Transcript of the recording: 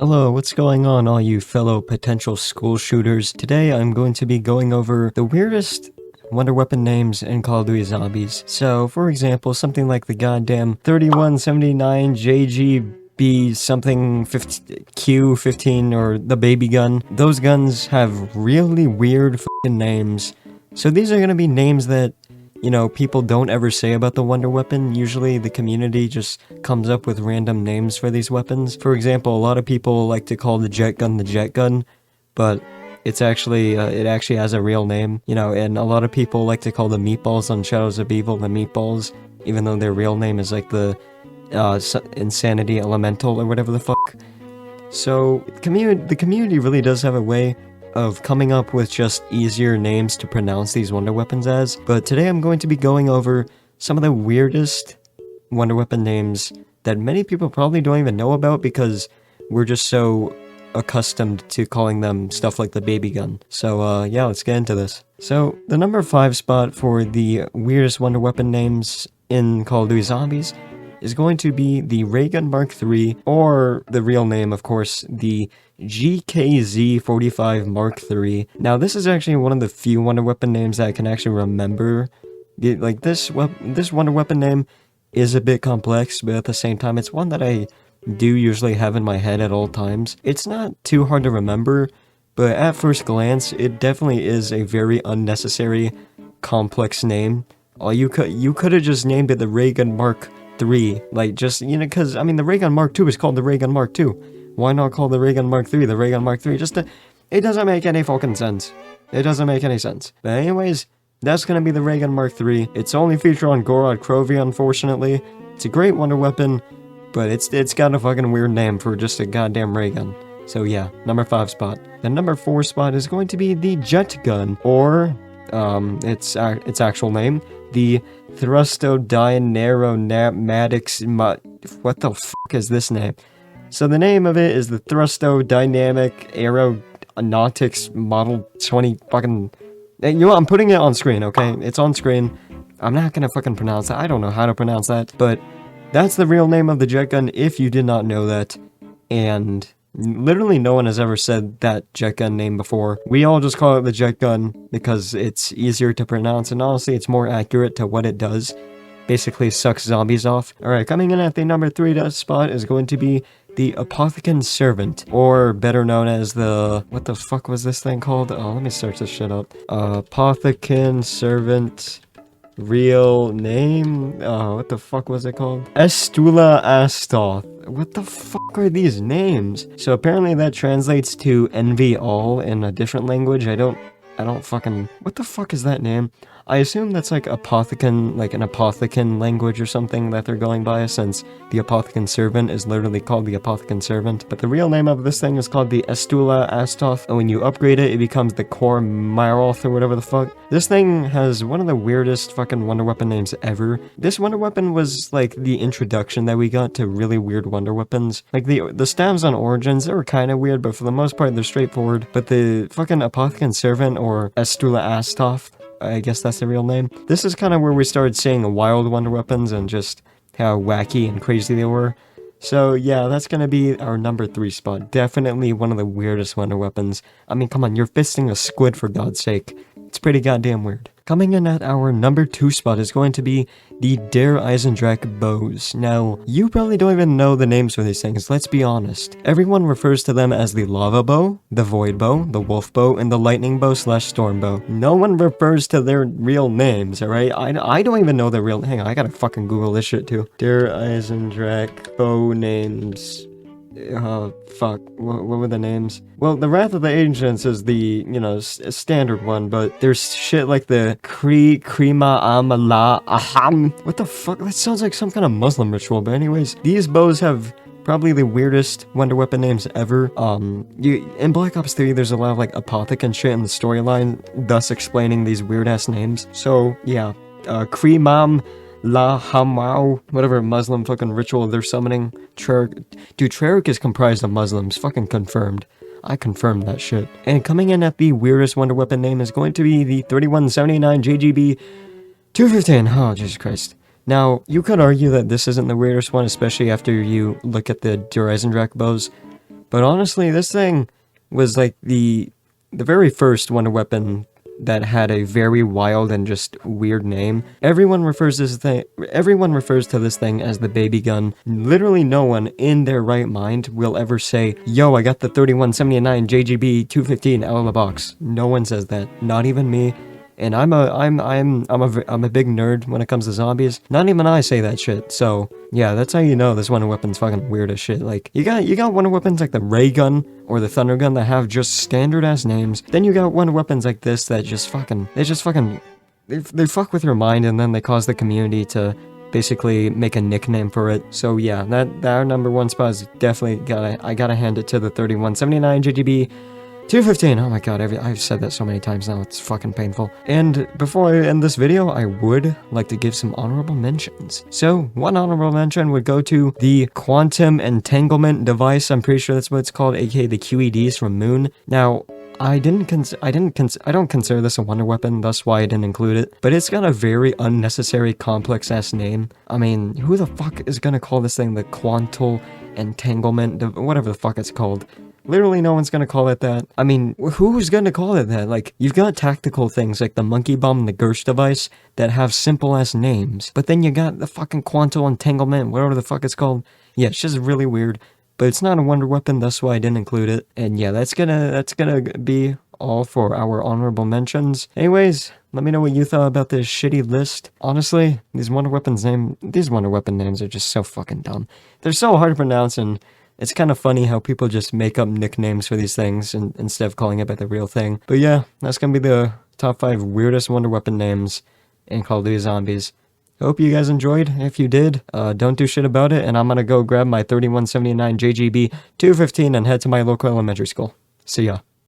Hello, what's going on, all you fellow potential school shooters? Today I'm going to be going over the weirdest wonder weapon names in Call of Duty Zombies. So, for example, something like the goddamn 3179 JGB something Q15 or the baby gun. Those guns have really weird fucking names. So these are gonna be names that people don't ever say about the wonder weapon. Usually the community just comes up with random names for these weapons. For example, a lot of people like to call the jet gun, but it actually has a real name, and a lot of people like to call the meatballs on Shadows of Evil the meatballs, even though their real name is like the Insanity Elemental or whatever the fuck. So, the community really does have a way of coming up with just easier names to pronounce these wonder weapons as, but today I'm going to be going over some of the weirdest wonder weapon names that many people probably don't even know about because we're just so accustomed to calling them stuff like the baby gun. So yeah, let's get into this. So the number 5 spot for the weirdest wonder weapon names in Call of Duty Zombies is going to be the Ray Gun Mark III, or the real name, of course, the GKZ-45 Mark III. Now, this is actually one of the few wonder weapon names that I can actually remember. This wonder weapon name is a bit complex, but at the same time, it's one that I do usually have in my head at all times. It's not too hard to remember, but at first glance, it definitely is a very unnecessary, complex name. You could have just named it the Ray Gun Mark III, because, the Ray Gun Mark II is called the Ray Gun Mark II. Why not call the Ray Gun Mark III the Ray Gun Mark III? It doesn't make any fucking sense. It doesn't make any sense. But anyways, that's gonna be the Ray Gun Mark III. It's only featured on Gorod Krovi, unfortunately. It's a great wonder weapon, but it's got a fucking weird name for just a goddamn ray gun. So yeah, number 5 spot. The number 4 spot is going to be the Jet Gun, or its actual name, the Thrustodynamatics. What the fuck is this name? So the name of it is the Thrustodynamic Aeronautics Model 20 fucking... You know what, I'm putting it on screen, okay? It's on screen. I'm not gonna fucking pronounce that. I don't know how to pronounce that, but that's the real name of the jet gun if you did not know that. And literally no one has ever said that jet gun name before. We all just call it the jet gun because it's easier to pronounce, and honestly it's more accurate to what it does. Basically sucks zombies off. Alright, coming in at the number 3 spot is going to be the Apothecon Servant, or better known as the... What the fuck was this thing called? Oh, let me search this shit up. Apothecon Servant... Real name? What the fuck was it called? Estula Astoth. What the fuck are these names? So apparently that translates to envy all in a different language. I don't fucking... What the fuck is that name? I assume that's like Apothecon, like an Apothecon language or something that they're going by, since the Apothecon Servant is literally called the Apothecon Servant. But the real name of this thing is called the Estula Astoth, and when you upgrade it, it becomes the Core Maroth or whatever the fuck. This thing has one of the weirdest fucking wonder weapon names ever. This wonder weapon was like the introduction that we got to really weird wonder weapons. Like the stabs on Origins, they were kind of weird, but for the most part, they're straightforward. But the fucking Apothecon Servant, or Estula Astoth, I guess that's the real name. This is kind of where we started seeing wild wonder weapons and just how wacky and crazy they were. So yeah, that's gonna be our number 3 spot. Definitely one of the weirdest wonder weapons. I mean, come on, you're fisting a squid for God's sake. It's pretty goddamn weird. Coming in at our number 2 spot is going to be the Der Eisendrache bows. Now, you probably don't even know the names for these things, let's be honest. Everyone refers to them as the lava bow, the void bow, the wolf bow, and the lightning bow / storm bow. No one refers to their real names, alright? I don't even know their real... Hang on, I gotta fucking Google this shit too. Der Eisendrache bow names... fuck, what were the names? Well, the Wrath of the Ancients is the, standard one, but there's shit like the Krima Amala Aham. What the fuck? That sounds like some kind of Muslim ritual, but anyways, these bows have probably the weirdest wonder weapon names ever. In Black Ops 3, there's a lot of, like, Apothecon shit in the storyline, thus explaining these weird-ass names. So, yeah, Krimam La Hamau, whatever Muslim fucking ritual they're summoning. Dude, Treyarch is comprised of Muslims, fucking confirmed. I confirmed that shit. And coming in at the weirdest wonder weapon name is going to be the 3179 JGB 215. Oh, Jesus Christ. Now, you could argue that this isn't the weirdest one, especially after you look at the Der Eisendrache bows. But honestly, this thing was like the very first wonder weapon that had a very wild and just weird name. Everyone refers to this thing as the baby gun. Literally no one in their right mind will ever say, "Yo, I got the 3179 JGB 215 out of the box." No one says that. Not even me. And I'm a big nerd when it comes to zombies. Not even I say that shit. So yeah, that's how you know this wonder weapon's fucking weird as shit. Like you got wonder weapons like the ray gun or the thunder gun that have just standard ass names. Then you got wonder weapons like this that they fuck with your mind, and then they cause the community to basically make a nickname for it. So yeah, that our number one spot is definitely I gotta hand it to the 3179 JGB 215. Oh my god, I've said that so many times now, it's fucking painful. And before I end this video, I would like to give some honorable mentions. So, one honorable mention would go to the Quantum Entanglement Device. I'm pretty sure that's what it's called, aka the QEDs from Moon. Now, I don't consider this a wonder weapon, thus why I didn't include it. But it's got a very unnecessary, complex-ass name. I mean, who the fuck is gonna call this thing the Quantal Entanglement, whatever the fuck it's called? Literally no one's gonna call it that. I mean, who's gonna call it that? Like, you've got tactical things like the Monkey Bomb and the Gersh device that have simple-ass names. But then you got the fucking Quantal Entanglement, whatever the fuck it's called. Yeah, it's just really weird. But it's not a wonder weapon, that's why I didn't include it. And yeah, that's gonna be all for our honorable mentions. Anyways, let me know what you thought about this shitty list. Honestly, these wonder weapon names are just so fucking dumb. They're so hard to pronounce, and it's kind of funny how people just make up nicknames for these things instead of calling it by the real thing. But yeah, that's gonna be the top 5 weirdest wonder weapon names in Call of Duty Zombies. Hope you guys enjoyed. If you did, don't do shit about it, and I'm gonna go grab my 3179 JGB 215 and head to my local elementary school. See ya.